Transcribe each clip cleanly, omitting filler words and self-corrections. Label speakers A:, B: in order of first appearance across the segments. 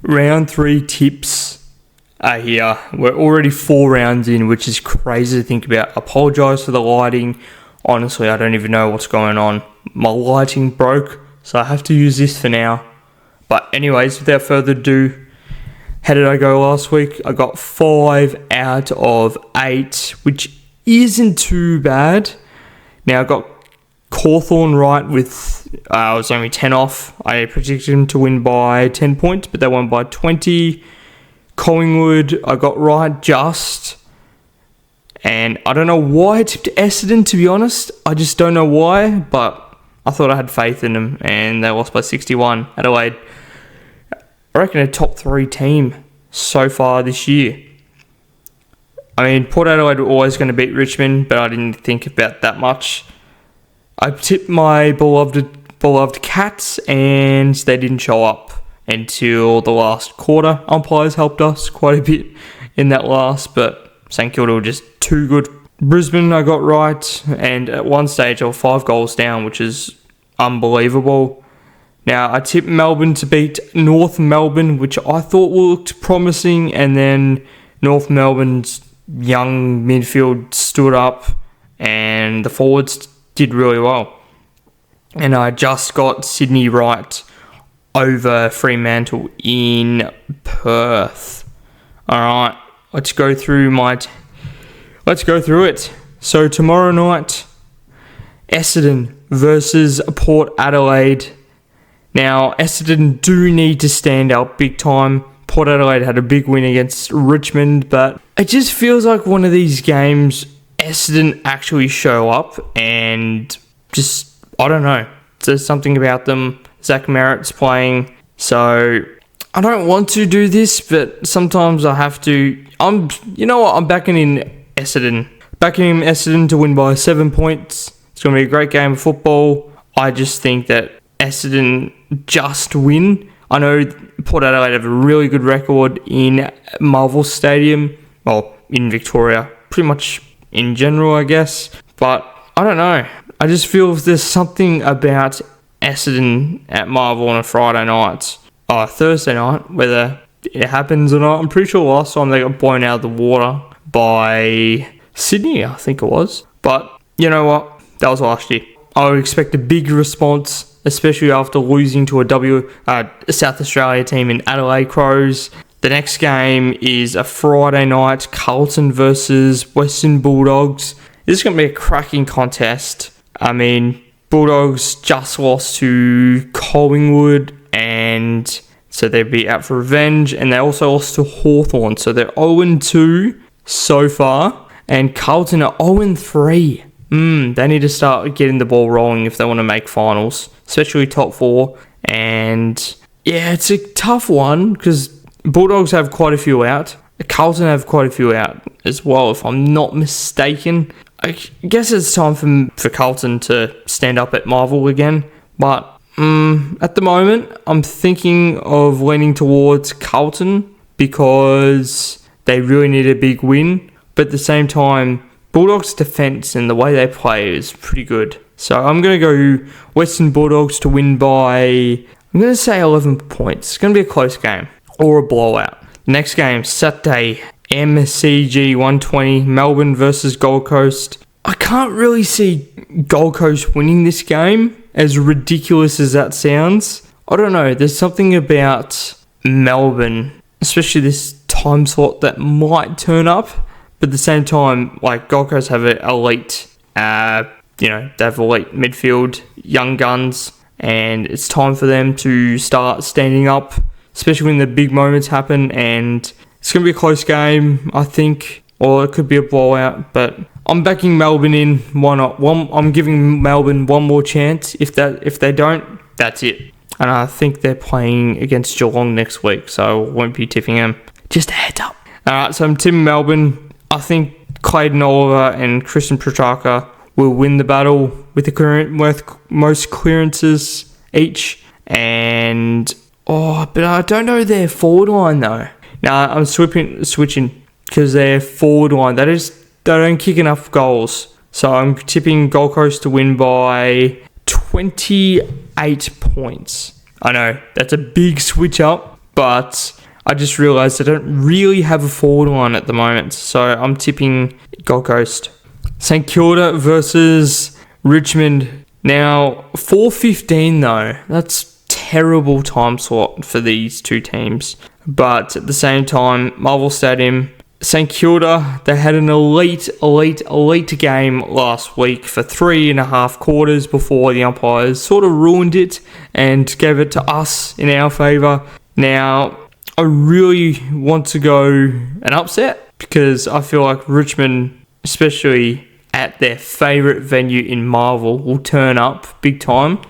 A: Round 3 tips are here. We're already 4 rounds in, which is crazy to think about. Apologise for the lighting. Honestly, I don't even know what's going on. My lighting broke, so I have to use this for now. But anyways, without further ado, how did I go last week? I got 5 out of 8, which isn't too bad. Now I got Cawthorn right with, I was only 10 off. I predicted them to win by 10 points, but they won by 20. Collingwood, I got right just. And I don't know why I tipped Essendon, to be honest. I just don't know why, but I thought I had faith in them, and they lost by 61. Adelaide, I reckon a top 3 team so far this year. I mean, Port Adelaide were always going to beat Richmond, but I didn't think about that much. I tipped my beloved Cats, and they didn't show up until the last quarter. Umpires helped us quite a bit in that last, but St Kilda were just too good. Brisbane I got right, and at one stage I was 5 goals down, which is unbelievable. Now, I tipped Melbourne to beat North Melbourne, which I thought looked promising, and then North Melbourne's young midfield stood up, and the forwards did really well. And I just got Sydney right over Fremantle in Perth. Alright, let's go through it. So tomorrow night, Essendon versus Port Adelaide. Now, Essendon do need to stand up big time. Port Adelaide had a big win against Richmond, but it just feels like one of these games Essendon actually show up and just, I don't know, there's something about them. Zach Merritt's playing, so I don't want to do this, but sometimes I have to. I'm backing in Essendon. Backing in Essendon to win by 7 points. It's going to be a great game of football. I just think that Essendon just win. I know Port Adelaide have a really good record in Marvel Stadium. Well, in Victoria. Pretty much in general, I guess. But I don't know. I just feel there's something about Essendon at Marvel on a Friday night. Or Thursday night. Whether it happens or not. I'm pretty sure last time they got blown out of the water by Sydney, I think it was. But you know what? That was last year. I would expect a big response, especially after losing to a South Australia team in Adelaide Crows. The next game is a Friday night, Carlton versus Western Bulldogs. This is going to be a cracking contest. I mean, Bulldogs just lost to Collingwood, and so they'd be out for revenge. And they also lost to Hawthorn, so they're 0-2 so far. And Carlton are 0-3. They need to start getting the ball rolling if they want to make finals, especially top 4. And yeah, it's a tough one because Bulldogs have quite a few out. Carlton have quite a few out as well, if I'm not mistaken. I guess it's time for Carlton to stand up at Marvel again. But at the moment, I'm thinking of leaning towards Carlton because they really need a big win. But at the same time, Bulldogs' defence and the way they play is pretty good. So I'm going to go Western Bulldogs to win by, I'm going to say 11 points. It's going to be a close game or a blowout. Next game, Saturday, MCG 120, Melbourne versus Gold Coast. I can't really see Gold Coast winning this game, as ridiculous as that sounds. I don't know, there's something about Melbourne, especially this time slot, that might turn up. But at the same time, like, Gold Coast have an elite, they have elite midfield, young guns, and it's time for them to start standing up, especially when the big moments happen. And it's going to be a close game, I think, or it could be a blowout. But I'm backing Melbourne in. Why not? I'm giving Melbourne one more chance. If they don't, that's it. And I think they're playing against Geelong next week, so I won't be tipping them. Just a heads up. Alright, so I'm tipping Melbourne. I think Clayton Oliver and Christian Petrarca will win the battle with the most clearances each. But I don't know their forward line though. Now I'm switching because their forward line, they don't kick enough goals. So I'm tipping Gold Coast to win by 28 points. I know, that's a big switch up, but I just realised I don't really have a forward line at the moment, so I'm tipping Gold Coast. St Kilda versus Richmond. Now, 4:15 though, that's terrible time slot for these two teams. But at the same time, Marvel Stadium, St Kilda, they had an elite game last week for 3.5 quarters before the umpires sort of ruined it and gave it to us in our favour. Now, I really want to go an upset because I feel like Richmond, especially at their favourite venue in Marvel, will turn up big time.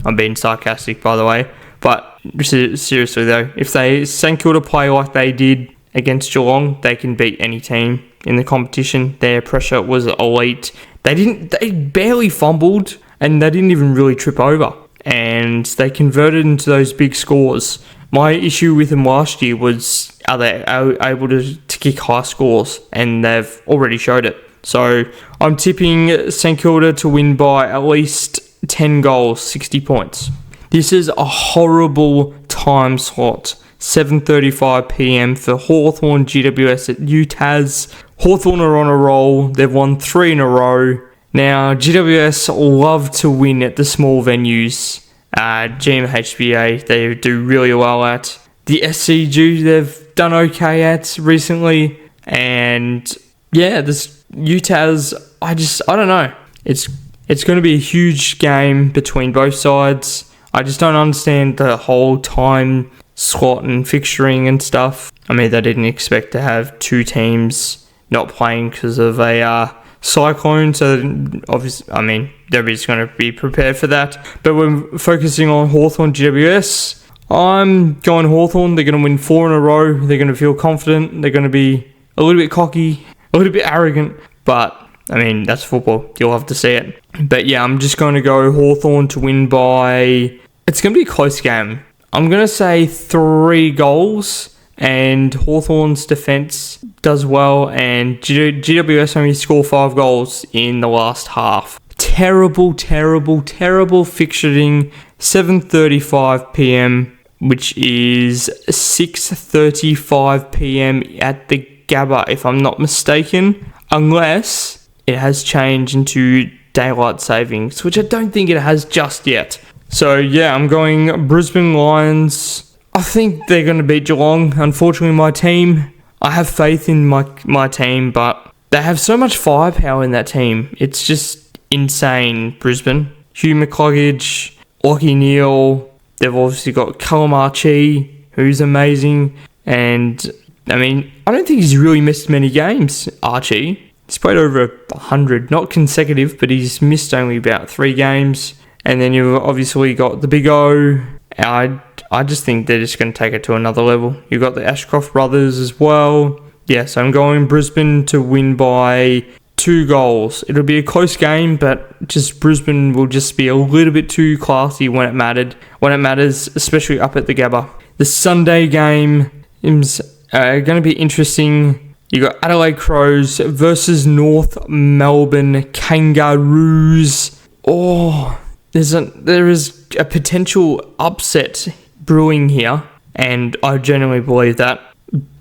A: I'm being sarcastic, by the way. But seriously though, if St Kilda play like they did against Geelong, they can beat any team in the competition. Their pressure was elite. They barely fumbled and they didn't even really trip over. And they converted into those big scores. My issue with them last year was, are they able to kick high scores? And they've already showed it. So I'm tipping St Kilda to win by at least 10 goals, 60 points. This is a horrible time slot. 7:35 p.m. for Hawthorn GWS at UTAS. Hawthorn are on a roll. They've won 3 in a row. Now, GWS love to win at the small venues. GMHBA, they do really well at. The SCG, they've done okay at recently. And yeah, this UTAS, I don't know. It's going to be a huge game between both sides. I just don't understand the whole time slot and fixturing and stuff. I mean, they didn't expect to have two teams not playing because of a cyclone, so obviously, I mean, they're just going to be prepared for that. But we're focusing on Hawthorn GWS. I'm going Hawthorn. They're going to win 4 in a row. They're going to feel confident. They're going to be a little bit cocky, a little bit arrogant, but I mean, that's football. You'll have to see it. But yeah, I'm just going to go Hawthorn to win by... It's going to be a close game. I'm going to say 3 goals, and Hawthorn's defence does well, and GWS only score 5 goals in the last half. Terrible fixturing. 7:35 p.m, which is 6:35 p.m. at the Gabba, if I'm not mistaken, unless it has changed into daylight savings, which I don't think it has just yet. So yeah, I'm going Brisbane Lions. I think they're going to beat Geelong. Unfortunately, my team, I have faith in my team, but they have so much firepower in that team. It's just insane, Brisbane. Hugh McCluggage, Lachie Neale, they've obviously got Callum Archie, who's amazing. And, I mean, I don't think he's really missed many games, Archie. He's played over 100, not consecutive, but he's missed only about 3 games. And then you've obviously got the Big O. I just think they're just going to take it to another level. You've got the Ashcroft brothers as well. Yes, I'm going Brisbane to win by 2 goals. It'll be a close game, but just Brisbane will just be a little bit too classy when it matters, especially up at the Gabba. The Sunday game is going to be interesting. You got Adelaide Crows versus North Melbourne Kangaroos. Oh, there is a potential upset brewing here, and I genuinely believe that.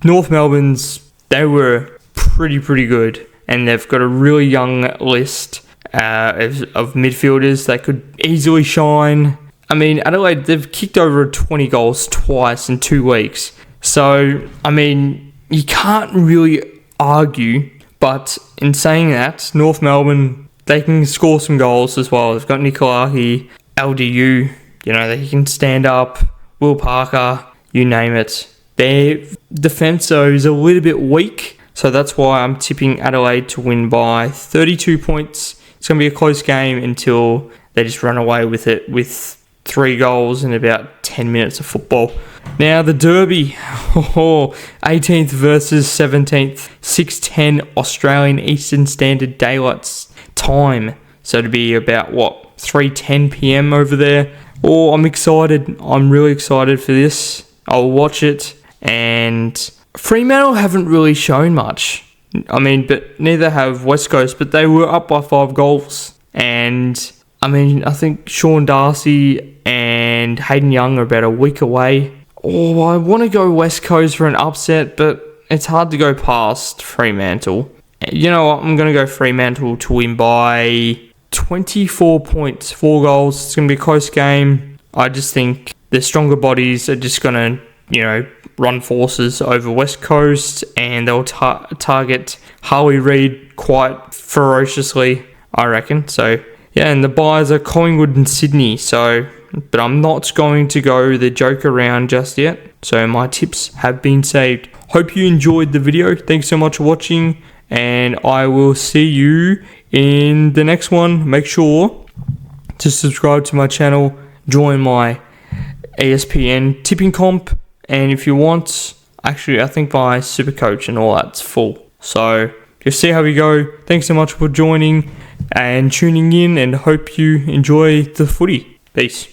A: North Melbourne's, they were pretty good, and they've got a really young list of midfielders that could easily shine. I mean, Adelaide, they've kicked over 20 goals twice in 2 weeks. So, I mean, you can't really argue, but in saying that, North Melbourne, they can score some goals as well. They've got Nikolaki, LDU, they can stand up, Will Parker, you name it. Their defence, though, is a little bit weak, so that's why I'm tipping Adelaide to win by 32 points. It's going to be a close game until they just run away with it with 3 goals in about 10 minutes of football. Now, the Derby, 18th versus 17th, 6:10 Australian Eastern Standard Daylight Time. So it'll be about, 3:10 p.m. over there. Oh, I'm excited. I'm really excited for this. I'll watch it. And Fremantle haven't really shown much. I mean, but neither have West Coast, but they were up by 5 goals. And, I mean, I think Sean Darcy and Hayden Young are about a week away. Oh, I want to go West Coast for an upset, but it's hard to go past Fremantle. You know what? I'm going to go Fremantle to win by 24 points, 4 goals. It's going to be a close game. I just think the stronger bodies are just going to, run forces over West Coast, and they'll target Harley Reid quite ferociously, I reckon. So, yeah, and the buys are Collingwood and Sydney. But I'm not going to go the joke around just yet. So my tips have been saved. Hope you enjoyed the video. Thanks so much for watching, and I will see you in the next one. Make sure to subscribe to my channel, join my ESPN tipping comp, and if you want, actually I think my super coach and all that's full. So you'll see how we go. Thanks so much for joining and tuning in, and hope you enjoy the footy. Peace.